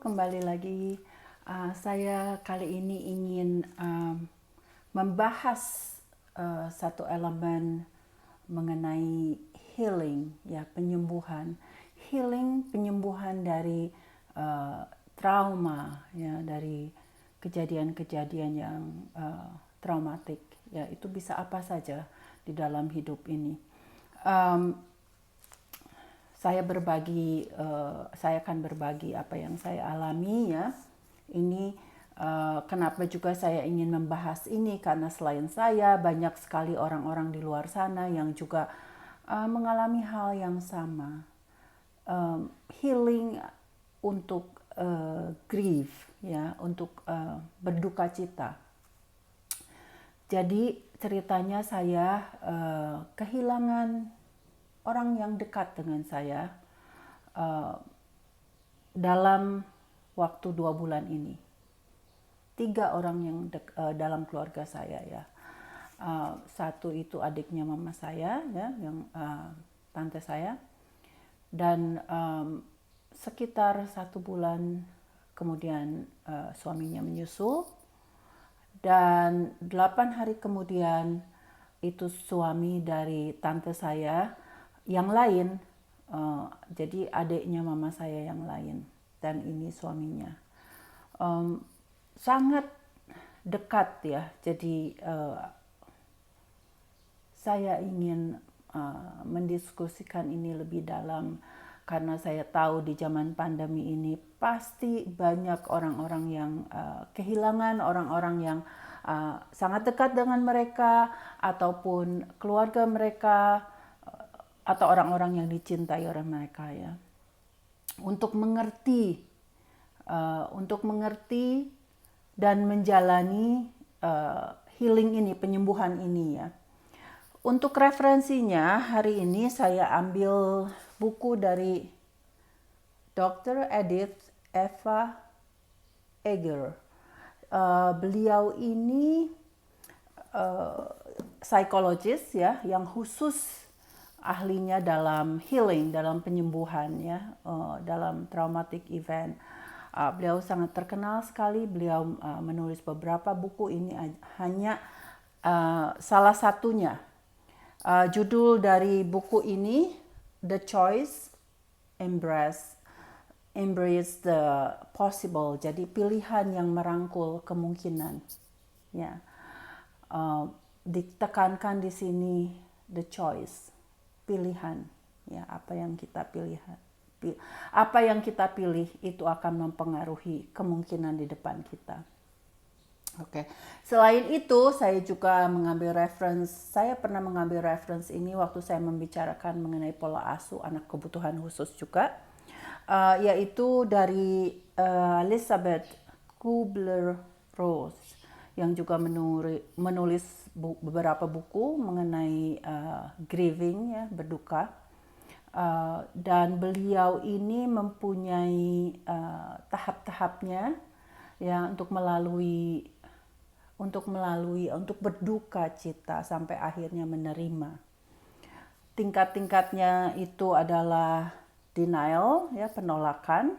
kembali lagi. Saya kali ini ingin membahas satu elemen mengenai healing, ya, penyembuhan. Healing, penyembuhan dari trauma, ya, dari kejadian-kejadian yang traumatik. Ya, itu bisa apa saja di dalam hidup ini. Saya akan berbagi apa yang saya alami, ya. Ini kenapa juga saya ingin membahas ini, karena selain saya banyak sekali orang-orang di luar sana yang juga mengalami hal yang sama. Healing untuk grief, ya, untuk berduka cita. Jadi ceritanya saya kehilangan orang yang dekat dengan saya dalam waktu 2 bulan ini. 3 orang yang dalam keluarga saya, ya. Satu itu adiknya mama saya, ya, yang tante saya, dan sekitar 1 bulan kemudian suaminya menyusul, dan 8 hari kemudian itu suami dari tante saya yang lain, jadi adiknya mama saya yang lain, dan ini suaminya. Sangat dekat, ya. Jadi saya ingin mendiskusikan ini lebih dalam, karena saya tahu di zaman pandemi ini pasti banyak orang-orang yang kehilangan orang-orang yang sangat dekat dengan mereka, ataupun keluarga mereka, atau orang-orang yang dicintai oleh mereka, ya. Untuk mengerti dan menjalani healing ini, penyembuhan ini, ya. Untuk referensinya, hari ini saya ambil buku dari Dr. Edith Eva Eger. Beliau ini psikologis, ya, yang khusus ahlinya dalam healing, dalam penyembuhan, ya, dalam traumatic event. Beliau sangat terkenal sekali. Beliau menulis beberapa buku, ini hanya salah satunya. Judul dari buku ini, The Choice, Embrace the Possible. Jadi pilihan yang merangkul kemungkinan, ya. Ditekankan di sini the choice, pilihan, ya. Apa yang kita pilih itu akan mempengaruhi kemungkinan di depan kita. Oke. Selain itu, saya juga mengambil reference. Saya pernah mengambil reference ini waktu saya membicarakan mengenai pola asuh anak kebutuhan khusus juga, yaitu dari Elizabeth Kubler-Ross, yang juga menulis beberapa buku mengenai grieving, ya, berduka. Dan beliau ini mempunyai tahap-tahapnya, ya, untuk berduka cita sampai akhirnya menerima. Tingkat-tingkatnya itu adalah denial, ya, penolakan,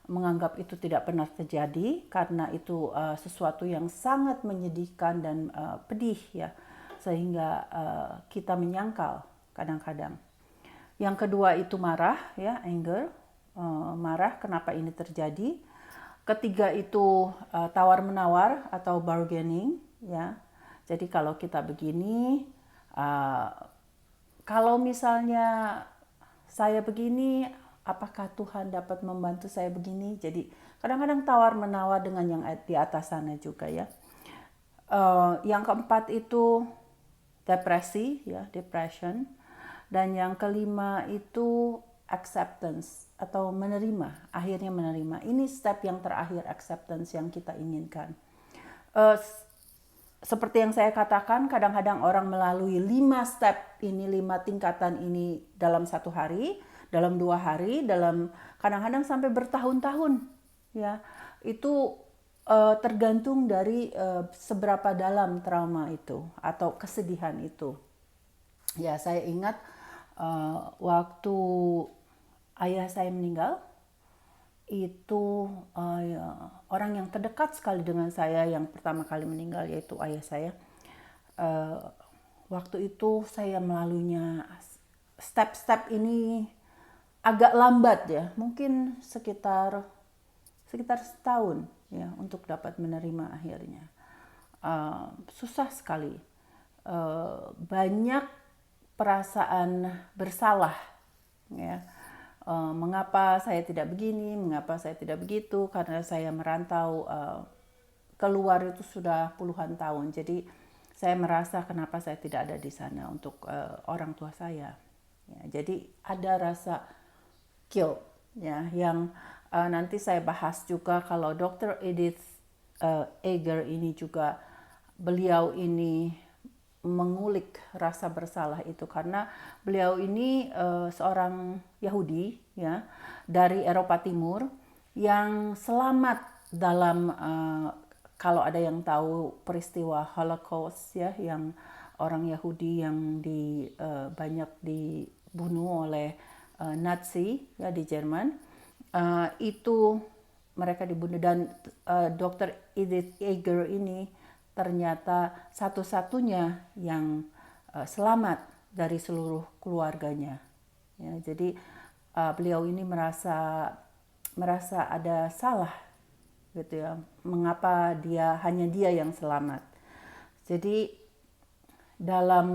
menganggap itu tidak pernah terjadi karena itu sesuatu yang sangat menyedihkan dan pedih, ya, sehingga kita menyangkal kadang-kadang. Yang kedua itu marah, ya, anger, marah kenapa ini terjadi. Ketiga itu tawar-menawar atau bargaining, ya. Jadi kalau kita begini, kalau misalnya saya begini, apakah Tuhan dapat membantu saya begini? Jadi kadang-kadang tawar-menawar dengan yang di atas sana juga, ya. Yang keempat itu depresi, ya, depression. Dan yang kelima itu acceptance atau menerima, akhirnya menerima. Ini step yang terakhir, acceptance, yang kita inginkan. Seperti yang saya katakan, kadang-kadang orang melalui 5 step ini, 5 tingkatan ini dalam 1 hari, dalam 2 hari, dalam kadang-kadang sampai bertahun-tahun, ya. Itu tergantung dari seberapa dalam trauma itu atau kesedihan itu. Ya, saya ingat waktu ayah saya meninggal, itu orang yang terdekat sekali dengan saya yang pertama kali meninggal, yaitu ayah saya. Waktu itu saya melaluinya, step-step ini agak lambat ya, mungkin sekitar setahun ya untuk dapat menerima akhirnya. Susah sekali, banyak perasaan bersalah ya. Mengapa saya tidak begini, mengapa saya tidak begitu, karena saya merantau keluar itu sudah puluhan tahun. Jadi saya merasa kenapa saya tidak ada di sana untuk orang tua saya. Ya, jadi ada rasa guilt ya, yang nanti saya bahas juga. Kalau Dr. Edith Eger ini juga, beliau ini mengulik rasa bersalah itu karena beliau ini seorang Yahudi ya dari Eropa Timur yang selamat dalam kalau ada yang tahu peristiwa Holocaust ya, yang orang Yahudi yang banyak dibunuh oleh Nazi ya di Jerman, itu mereka dibunuh, dan Dr. Edith Eger ini ternyata satu-satunya yang selamat dari seluruh keluarganya. Ya, jadi beliau ini merasa ada salah gitu ya, mengapa hanya dia yang selamat. Jadi dalam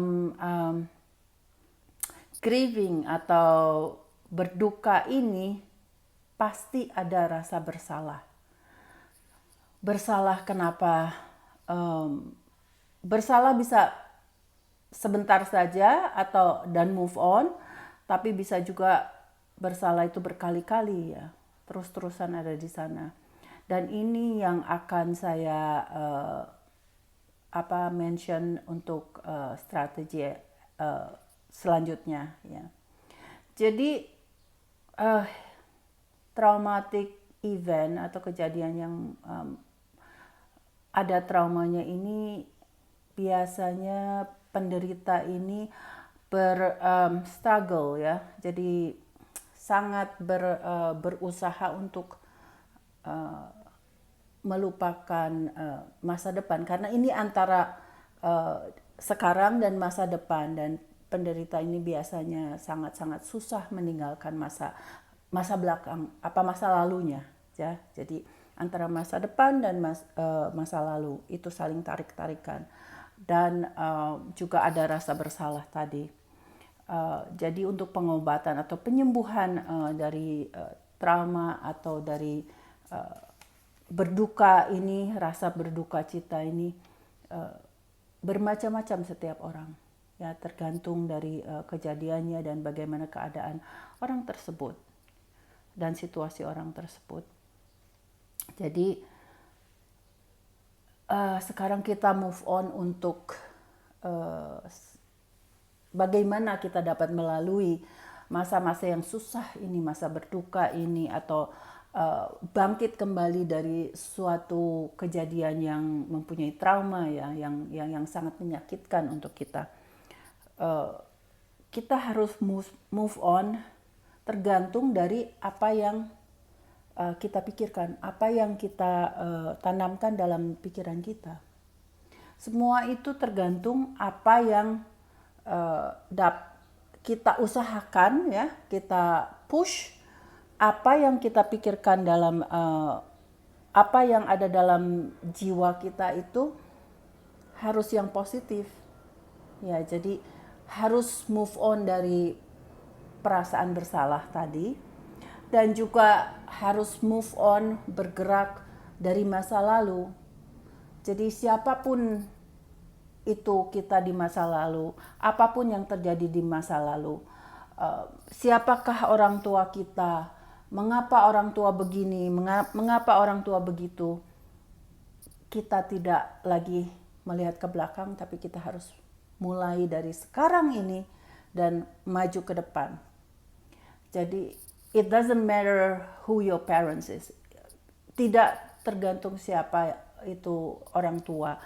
grieving atau berduka ini pasti ada rasa bersalah. Bersalah kenapa? Bersalah bisa sebentar saja dan move on, tapi bisa juga bersalah itu berkali-kali ya, terus-terusan ada di sana. Dan ini yang akan saya mention untuk strategi selanjutnya ya. Jadi traumatic event atau kejadian yang ada traumanya ini, biasanya penderita ini struggle ya, jadi sangat berusaha untuk melupakan masa depan, karena ini antara sekarang dan masa depan, dan penderita ini biasanya sangat-sangat susah meninggalkan masa belakang, masa lalunya ya. Jadi antara masa depan dan masa lalu itu saling tarik-tarikan, dan juga ada rasa bersalah tadi. Jadi untuk pengobatan atau penyembuhan dari trauma atau dari berduka ini, rasa berduka cita ini bermacam-macam setiap orang ya, tergantung dari kejadiannya dan bagaimana keadaan orang tersebut dan situasi orang tersebut. Jadi sekarang kita move on untuk bagaimana kita dapat melalui masa-masa yang susah ini, masa berduka ini, atau bangkit kembali dari suatu kejadian yang mempunyai trauma ya, yang sangat menyakitkan untuk kita. Kita harus move on tergantung dari apa yang kita pikirkan, apa yang kita tanamkan dalam pikiran kita. Semua itu tergantung apa yang kita usahakan ya, kita push, apa yang kita pikirkan dalam apa yang ada dalam jiwa kita itu harus yang positif ya. Jadi harus move on dari perasaan bersalah tadi, dan juga harus move on, bergerak dari masa lalu. Jadi siapapun itu kita di masa lalu, apapun yang terjadi di masa lalu, siapakah orang tua kita, mengapa orang tua begini, mengapa orang tua begitu, kita tidak lagi melihat ke belakang, tapi kita harus mulai dari sekarang ini dan maju ke depan. Jadi it doesn't matter who your parents is. Tidak tergantung siapa itu orang tua.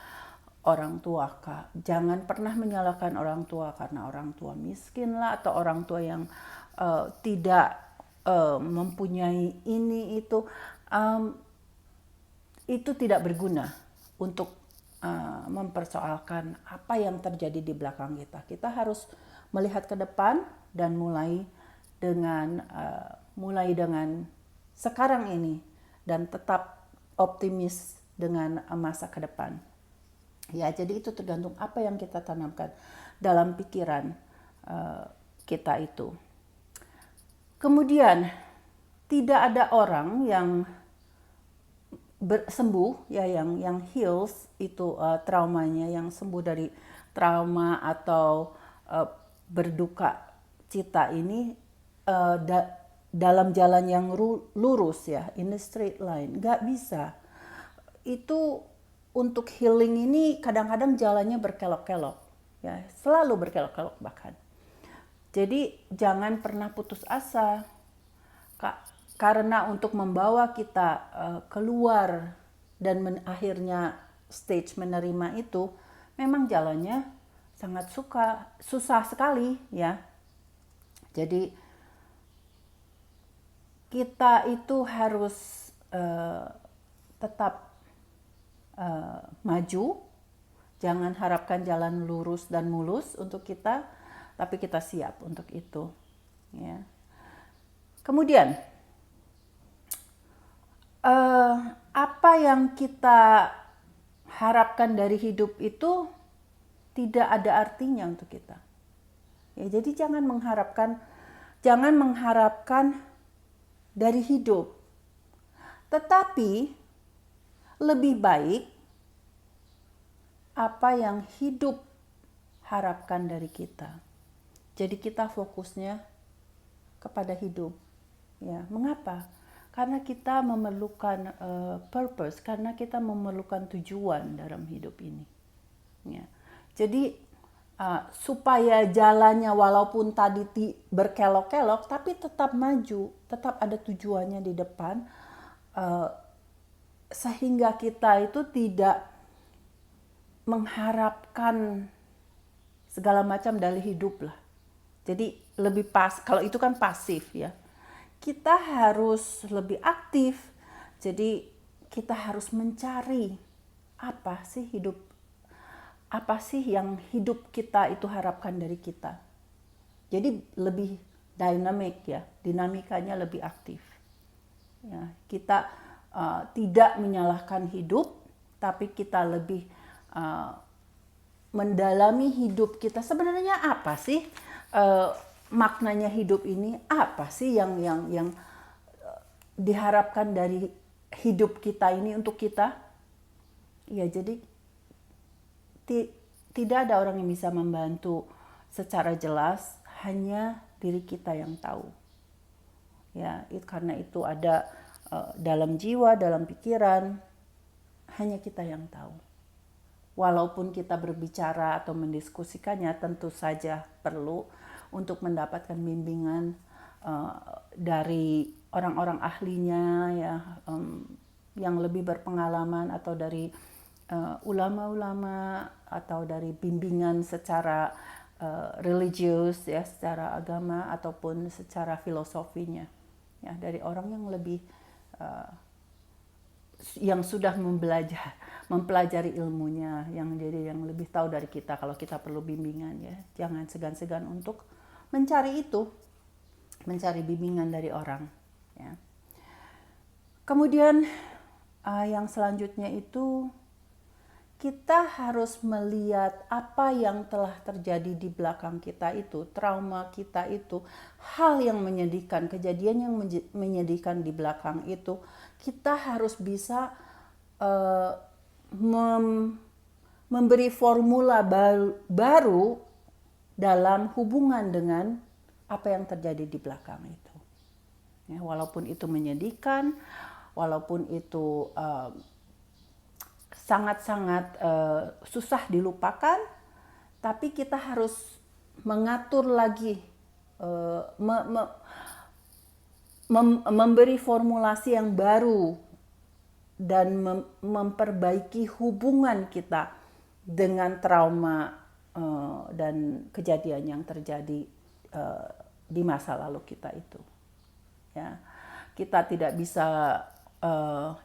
Orang tua kah? Jangan pernah menyalahkan orang tua karena orang tua miskin lah, atau orang tua yang tidak mempunyai ini itu tidak berguna untuk mempersoalkan apa yang terjadi di belakang kita. Kita harus melihat ke depan dan mulai dengan sekarang ini dan tetap optimis dengan masa ke depan. Ya, jadi itu tergantung apa yang kita tanamkan dalam pikiran kita itu. Kemudian tidak ada orang yang sembuh ya, yang heals itu traumanya, yang sembuh dari trauma atau berduka cita ini dalam jalan yang lurus ya, in a straight line. Nggak bisa. Itu untuk healing ini kadang-kadang jalannya berkelok-kelok ya, selalu berkelok-kelok bahkan. Jadi jangan pernah putus asa, karena untuk membawa kita keluar dan akhirnya stage menerima itu memang jalannya sangat susah sekali ya. Jadi kita itu harus tetap maju, jangan harapkan jalan lurus dan mulus untuk kita, tapi kita siap untuk itu ya. Kemudian apa yang kita harapkan dari hidup itu tidak ada artinya untuk kita. Ya, jadi jangan mengharapkan dari hidup. Tetapi lebih baik apa yang hidup harapkan dari kita. Jadi kita fokusnya kepada hidup. Ya, mengapa? Karena kita memerlukan purpose, karena kita memerlukan tujuan dalam hidup ini. Ya. Jadi supaya jalannya walaupun tadi berkelok-kelok, tapi tetap maju, tetap ada tujuannya di depan, sehingga kita itu tidak mengharapkan segala macam dari hidup lah. Jadi lebih kalau itu kan pasif ya. Kita harus lebih aktif. Jadi kita harus mencari apa sih yang hidup kita itu harapkan dari kita. Jadi lebih dynamic ya, dinamikanya lebih aktif. Ya, kita tidak menyalahkan hidup, tapi kita lebih mendalami hidup kita. Sebenarnya apa sih maknanya hidup ini, apa sih yang diharapkan dari hidup kita ini untuk kita? Ya, jadi tidak ada orang yang bisa membantu secara jelas, hanya diri kita yang tahu. Ya, karena itu ada dalam jiwa, dalam pikiran, hanya kita yang tahu. Walaupun kita berbicara atau mendiskusikannya, tentu saja perlu untuk mendapatkan bimbingan dari orang-orang ahlinya ya, yang lebih berpengalaman, atau dari ulama-ulama, atau dari bimbingan secara religius ya, secara agama, ataupun secara filosofinya ya, dari orang yang lebih yang sudah mempelajari ilmunya, yang lebih tahu dari kita. Kalau kita perlu bimbingan ya, jangan segan-segan untuk mencari bimbingan dari orang ya. Kemudian yang selanjutnya itu kita harus melihat apa yang telah terjadi di belakang kita itu, trauma kita itu, hal yang menyedihkan, kejadian yang menyedihkan di belakang itu, kita harus bisa memberi formula baru dalam hubungan dengan apa yang terjadi di belakang itu. Ya, walaupun itu menyedihkan, walaupun itu sangat-sangat susah dilupakan, tapi kita harus mengatur lagi, memberi formulasi yang baru dan memperbaiki hubungan kita dengan trauma dan kejadian yang terjadi di masa lalu kita itu. ya. Kita tidak bisa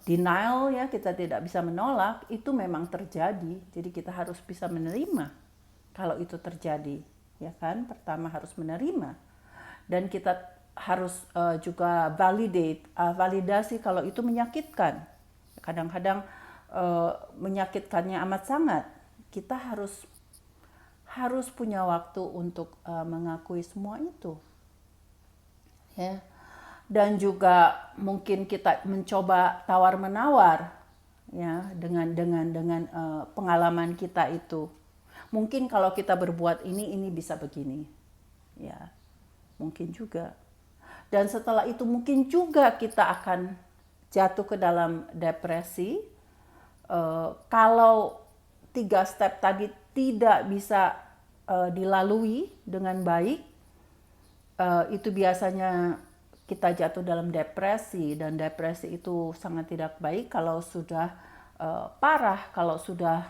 denial, ya, kita tidak bisa menolak, itu memang terjadi. Jadi kita harus bisa menerima kalau itu terjadi, ya kan? Pertama harus menerima, dan kita harus juga validasi kalau itu menyakitkan. Kadang-kadang menyakitkannya amat sangat. Kita harus punya waktu untuk mengakui semua itu, ya. Dan juga mungkin kita mencoba tawar menawar, ya, dengan pengalaman kita itu. Mungkin kalau kita berbuat ini bisa begini, ya, mungkin juga. Dan setelah itu mungkin juga kita akan jatuh ke dalam depresi kalau 3 step tadi tidak bisa dilalui dengan baik. Itu biasanya kita jatuh dalam depresi, dan depresi itu sangat tidak baik kalau sudah parah. Kalau sudah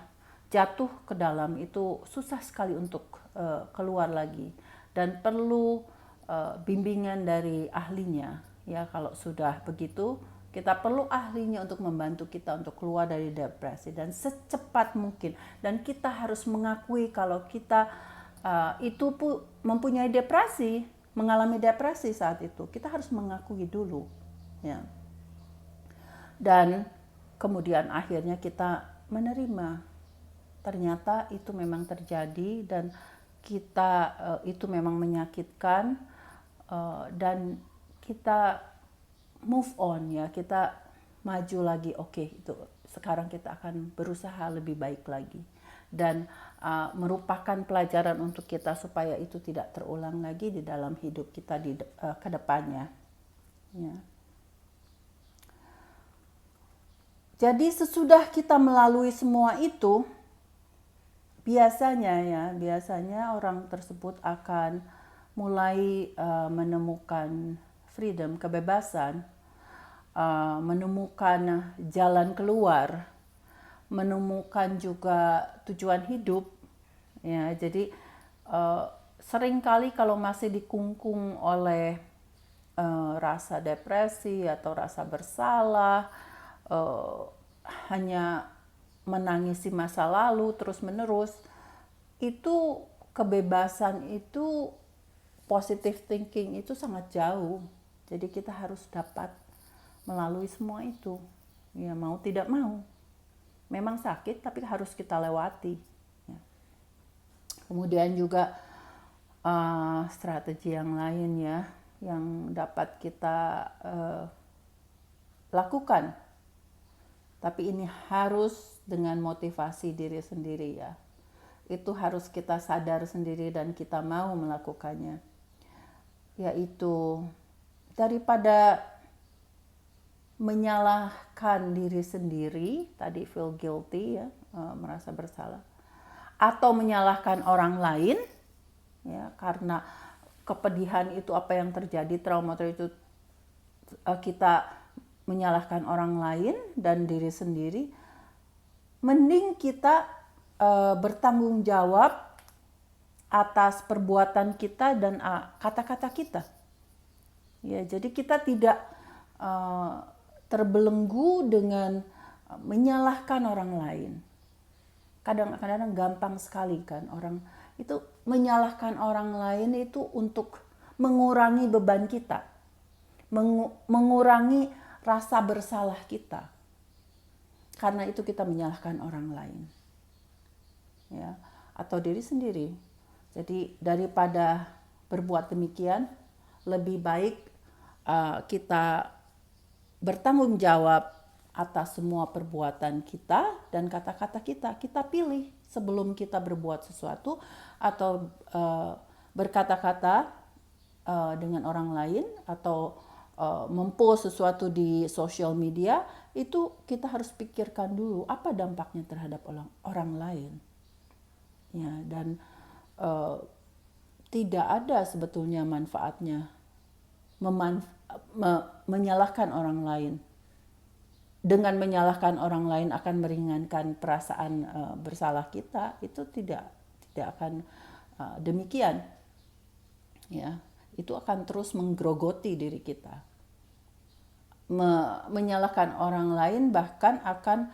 jatuh ke dalam, itu susah sekali untuk keluar lagi, dan perlu bimbingan dari ahlinya, ya. Kalau sudah begitu, kita perlu ahlinya untuk membantu kita untuk keluar dari depresi dan secepat mungkin. Dan kita harus mengakui kalau kita itu mempunyai depresi, mengalami depresi saat itu. Kita harus mengakui dulu, ya. Dan kemudian akhirnya kita menerima ternyata itu memang terjadi, dan kita itu memang menyakitkan, dan kita move on, ya, kita maju lagi. Oke, itu sekarang kita akan berusaha lebih baik lagi, dan merupakan pelajaran untuk kita supaya itu tidak terulang lagi di dalam hidup kita di ke depannya, ya. Jadi sesudah kita melalui semua itu, biasanya orang tersebut akan mulai menemukan freedom, kebebasan, menemukan jalan keluar, menemukan juga tujuan hidup, ya. Jadi seringkali kalau masih dikungkung oleh rasa depresi atau rasa bersalah, hanya menangisi masa lalu terus menerus, itu kebebasan itu, positive thinking itu sangat jauh. Jadi kita harus dapat melalui semua itu, ya, mau tidak mau. Memang sakit tapi harus kita lewati, ya. Kemudian juga strategi yang lain, ya, yang dapat kita lakukan. Tapi ini harus dengan motivasi diri sendiri, ya. Itu harus kita sadar sendiri dan kita mau melakukannya. Yaitu daripada menyalahkan diri sendiri, tadi feel guilty, ya, merasa bersalah, atau menyalahkan orang lain, ya, karena kepedihan itu apa yang terjadi, trauma itu kita menyalahkan orang lain dan diri sendiri. Mending kita bertanggung jawab atas perbuatan kita dan kata-kata kita, ya. Jadi kita tidak terbelenggu dengan menyalahkan orang lain. Kadang-kadang gampang sekali kan orang itu menyalahkan orang lain itu untuk mengurangi beban kita, mengurangi rasa bersalah kita. Karena itu kita menyalahkan orang lain, ya, atau diri sendiri. Jadi daripada berbuat demikian, lebih baik kita bertanggung jawab atas semua perbuatan kita dan kata-kata kita. Kita pilih sebelum kita berbuat sesuatu atau berkata-kata dengan orang lain, atau mempost sesuatu di sosial media, itu kita harus pikirkan dulu apa dampaknya terhadap orang lain, ya. Dan tidak ada sebetulnya manfaatnya menyalahkan orang lain. Dengan menyalahkan orang lain akan meringankan perasaan bersalah kita, itu tidak akan demikian, ya. Itu akan terus menggerogoti diri kita. menyalahkan orang lain bahkan akan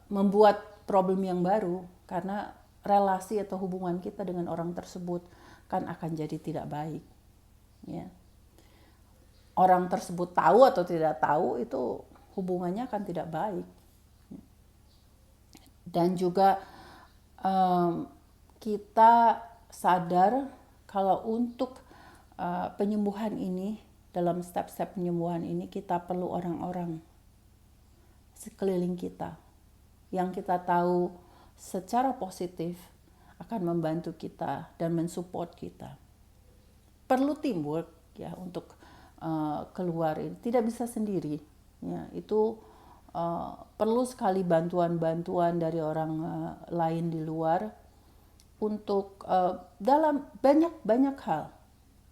membuat problem yang baru, karena relasi atau hubungan kita dengan orang tersebut kan akan jadi tidak baik. Ya. Orang tersebut tahu atau tidak tahu itu hubungannya akan tidak baik. Dan juga kita sadar kalau untuk penyembuhan ini, dalam step-step penyembuhan ini kita perlu orang-orang sekeliling kita yang kita tahu secara positif akan membantu kita dan mensupport kita. Perlu teamwork ya untuk keluar ini, tidak bisa sendiri ya. Itu perlu sekali bantuan-bantuan dari orang lain di luar untuk dalam banyak hal,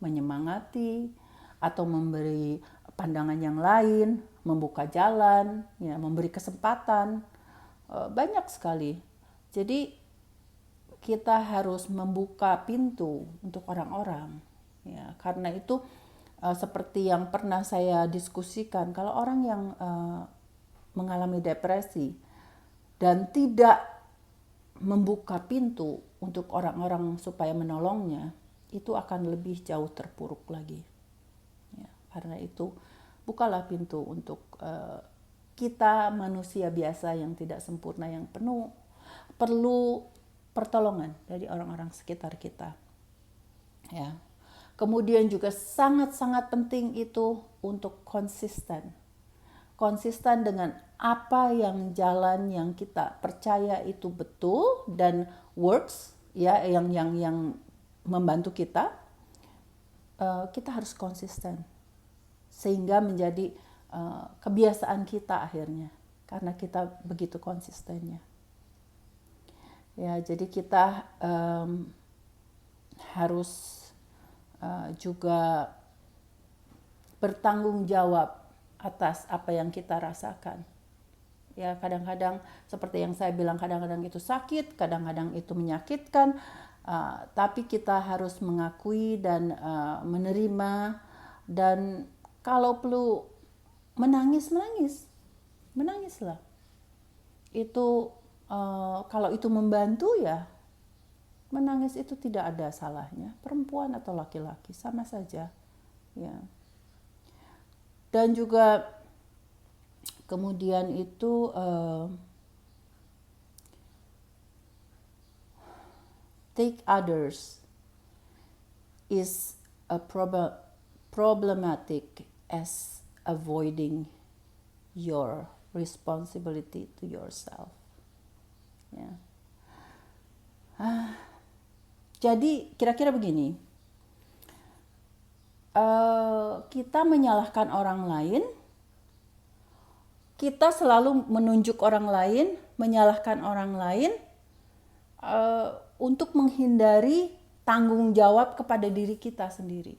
menyemangati atau memberi pandangan yang lain, membuka jalan, ya, memberi kesempatan, banyak sekali. Jadi kita harus membuka pintu untuk orang-orang, ya, karena itu seperti yang pernah saya diskusikan, kalau orang yang mengalami depresi dan tidak membuka pintu untuk orang-orang supaya menolongnya, itu akan lebih jauh terpuruk lagi. Ya, karena itu bukalah pintu untuk kita manusia biasa yang tidak sempurna, yang perlu pertolongan dari orang-orang sekitar kita. Ya. Kemudian juga sangat-sangat penting itu untuk konsisten. Konsisten dengan apa yang jalan yang kita percaya itu betul dan works, ya, yang membantu kita. Kita harus konsisten sehingga menjadi kebiasaan kita akhirnya, karena kita begitu konsistennya. Ya, jadi kita harus juga bertanggung jawab atas apa yang kita rasakan. Ya, kadang-kadang seperti yang saya bilang, kadang-kadang itu sakit, kadang-kadang itu menyakitkan, tapi kita harus mengakui dan menerima, dan kalau perlu menangislah. Itu kalau itu membantu ya, menangis itu tidak ada salahnya, perempuan atau laki-laki sama saja, ya. Dan juga kemudian itu take others is a problematic as avoiding your responsibility to yourself. Ya. Jadi kira-kira begini, kita menyalahkan orang lain, kita selalu menunjuk orang lain, menyalahkan orang lain untuk menghindari tanggung jawab kepada diri kita sendiri.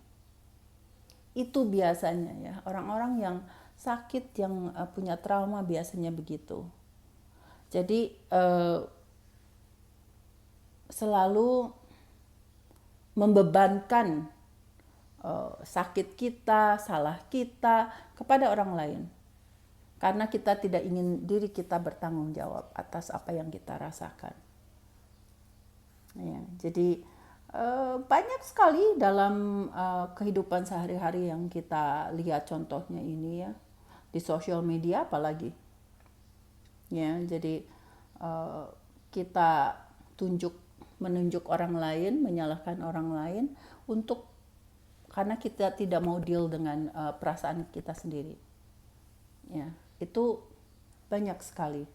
Itu biasanya ya, orang-orang yang sakit, yang punya trauma biasanya begitu. Jadi selalu membebankan sakit kita, salah kita kepada orang lain, karena kita tidak ingin diri kita bertanggung jawab atas apa yang kita rasakan. Ya, jadi banyak sekali dalam kehidupan sehari-hari yang kita lihat contohnya ini ya, di sosial media apalagi. Ya, jadi kita menunjuk orang lain, menyalahkan orang lain karena kita tidak mau deal dengan perasaan kita sendiri. Ya, itu banyak sekali.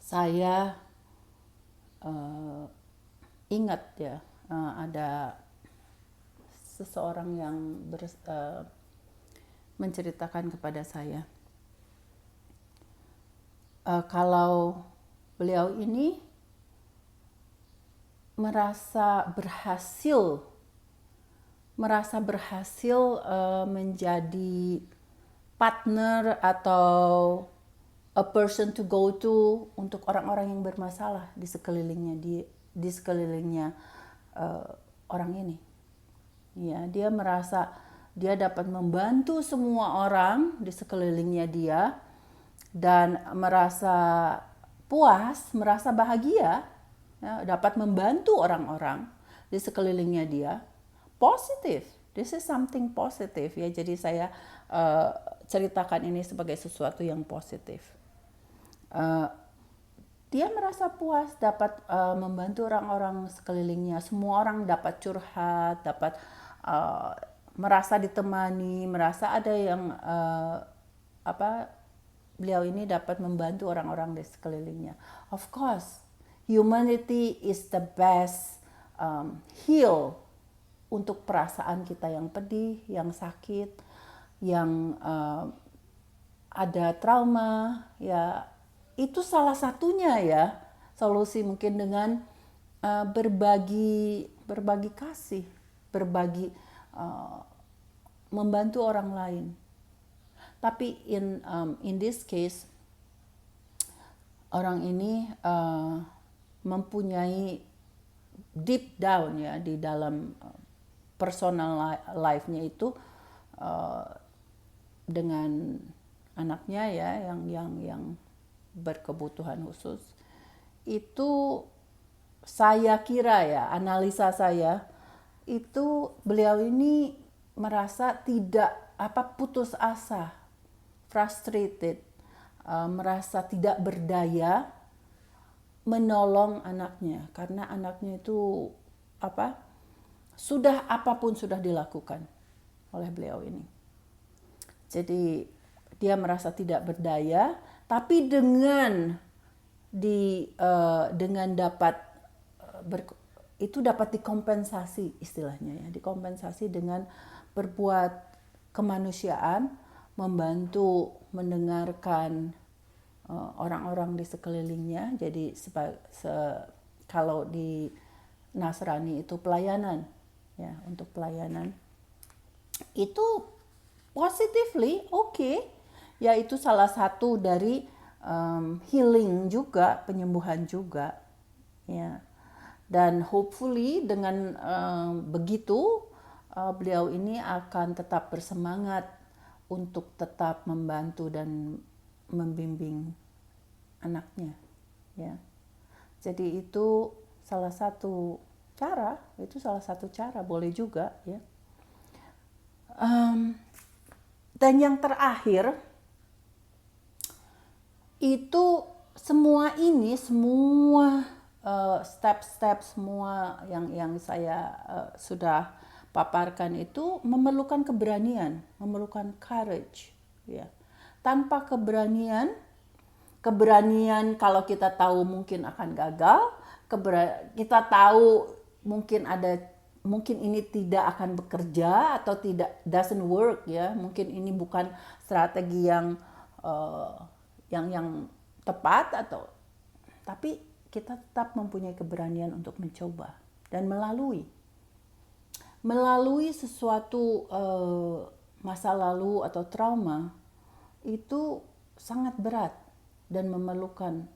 Saya ingat ya, ada seseorang yang menceritakan kepada saya, kalau beliau ini merasa berhasil menjadi partner atau a person to go to untuk orang-orang yang bermasalah di sekelilingnya orang ini. Ya, dia merasa dia dapat membantu semua orang di sekelilingnya dia dan merasa puas, merasa bahagia, ya, dapat membantu orang-orang di sekelilingnya dia. Positif, this is something positive ya. Jadi saya ceritakan ini sebagai sesuatu yang positif. Uh, Dia merasa puas dapat membantu orang-orang sekelilingnya. Semua orang dapat curhat, dapat uh, merasa ditemani, merasa ada yang apa beliau ini dapat membantu orang-orang di sekelilingnya. Of course, humanity is the best heal untuk perasaan kita yang pedih, yang sakit, yang ada trauma, ya itu salah satunya ya solusi mungkin dengan berbagi kasih, berbagi membantu orang lain. Tapi in this case orang ini mempunyai deep down ya di dalam personal life-nya itu dengan anaknya ya yang berkebutuhan khusus itu saya kira ya analisa saya itu beliau ini merasa tidak putus asa, frustrated, merasa tidak berdaya menolong anaknya karena anaknya itu apapun sudah dilakukan oleh beliau ini. Jadi dia merasa tidak berdaya, tapi dengan dapat itu dapat dikompensasi istilahnya ya, dikompensasi dengan berbuat kemanusiaan, membantu mendengarkan orang-orang di sekelilingnya. Jadi kalau di Nasrani itu pelayanan ya, untuk pelayanan itu positively okay. Ya itu salah satu dari healing juga, penyembuhan juga ya. Dan hopefully dengan begitu beliau ini akan tetap bersemangat untuk tetap membantu dan membimbing anaknya ya. Jadi itu salah satu cara, boleh juga ya. Dan yang terakhir itu semua step-step semua yang saya sudah paparkan itu memerlukan keberanian, memerlukan courage ya. Tanpa keberanian kalau kita tahu mungkin akan gagal, kita tahu mungkin ini tidak akan bekerja atau doesn't work ya, mungkin ini bukan strategi yang tepat tapi kita tetap mempunyai keberanian untuk mencoba dan melalui sesuatu masa lalu atau trauma itu sangat berat dan memerlukan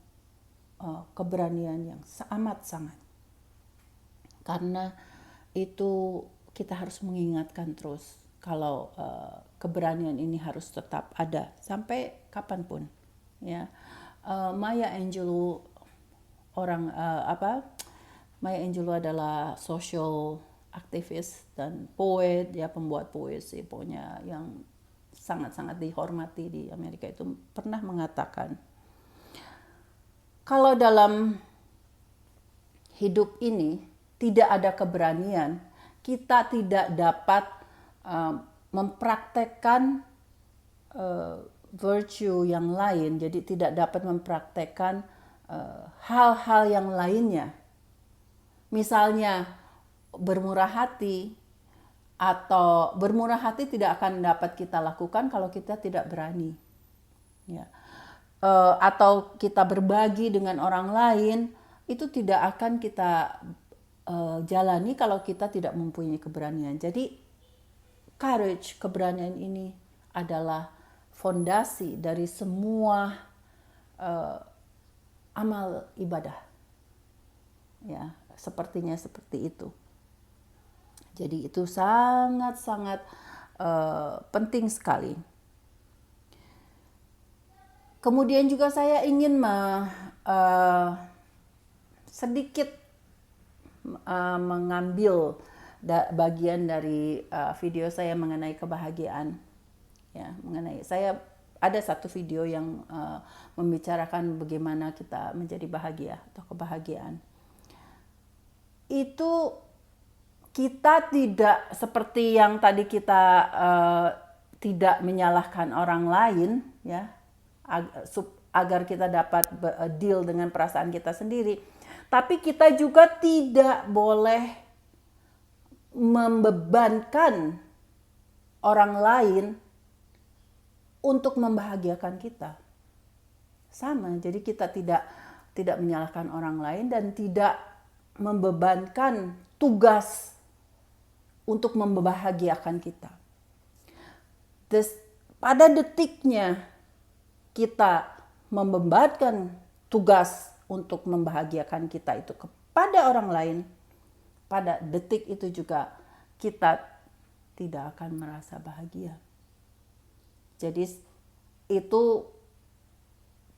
keberanian yang amat sangat. Karena itu kita harus mengingatkan terus kalau keberanian ini harus tetap ada sampai kapanpun ya. Maya Angelou Maya Angelou adalah social aktivis dan poet ya, pembuat puisi pokoknya yang sangat-sangat dihormati di Amerika, itu pernah mengatakan kalau dalam hidup ini tidak ada keberanian, kita tidak dapat mempraktekkan virtue yang lain, jadi tidak dapat mempraktekkan hal-hal yang lainnya. Misalnya bermurah hati, atau bermurah hati tidak akan dapat kita lakukan kalau kita tidak berani ya. Atau kita berbagi dengan orang lain itu tidak akan kita jalani kalau kita tidak mempunyai keberanian. Jadi courage, keberanian ini adalah fondasi dari semua amal ibadah ya, sepertinya seperti itu. Jadi itu sangat-sangat penting sekali. Kemudian juga saya ingin sedikit mengambil bagian dari video saya mengenai kebahagiaan. Ya, saya ada satu video yang membicarakan bagaimana kita menjadi bahagia atau kebahagiaan. Itu kita tidak seperti yang tadi kita tidak menyalahkan orang lain, ya, agar kita dapat deal dengan perasaan kita sendiri. Tapi kita juga tidak boleh membebankan orang lain untuk membahagiakan kita. Sama, jadi kita tidak menyalahkan orang lain dan tidak membebankan tugas untuk membahagiakan kita. Pada detiknya kita membebankan tugas untuk membahagiakan kita itu kepada orang lain, pada detik itu juga kita tidak akan merasa bahagia. Jadi itu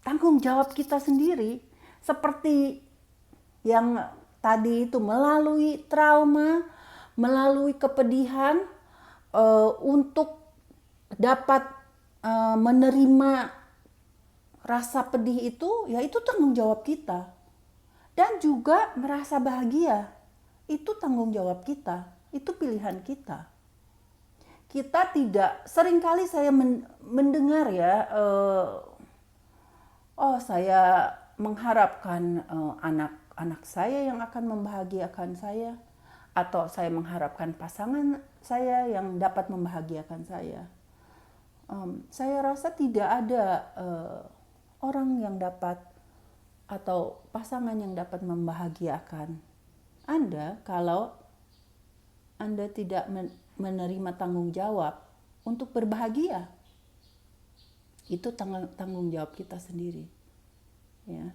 tanggung jawab kita sendiri, seperti yang tadi itu, melalui trauma, melalui kepedihan, untuk dapat menerima rasa pedih itu, ya itu tanggung jawab kita. Dan juga merasa bahagia, itu tanggung jawab kita, itu pilihan kita. Kita tidak, seringkali saya mendengar ya, saya mengharapkan anak saya yang akan membahagiakan saya, atau saya mengharapkan pasangan saya yang dapat membahagiakan saya. Saya rasa tidak ada orang yang dapat atau pasangan yang dapat membahagiakan Anda kalau Anda tidak menerima tanggung jawab untuk berbahagia. Itu tanggung jawab kita sendiri. Ya.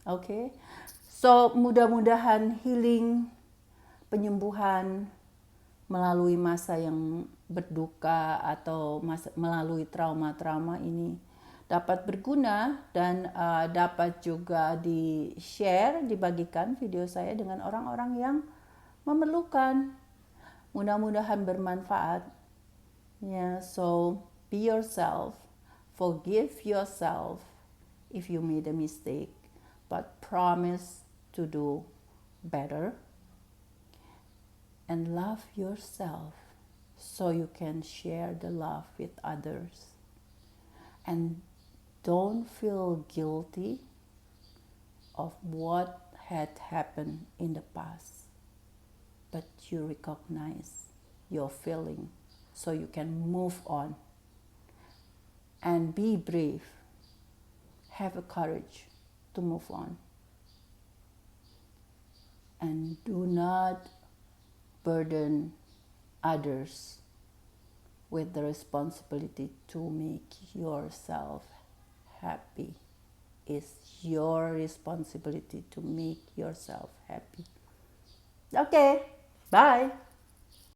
Oke. So, mudah-mudahan healing, penyembuhan melalui masa yang berduka atau melalui trauma-trauma ini dapat berguna dan dapat juga di-share, dibagikan video saya dengan orang-orang yang memerlukan. Mudah-mudahan bermanfaat. Yeah, so be yourself, forgive yourself if you made a mistake, but promise to do better. And love yourself so you can share the love with others. And don't feel guilty of what had happened in the past, but you recognize your feeling so you can move on. And be brave. Have a courage to move on. And do not burden others with the responsibility to make yourself happy. It's your responsibility to make yourself happy. Okay, bye.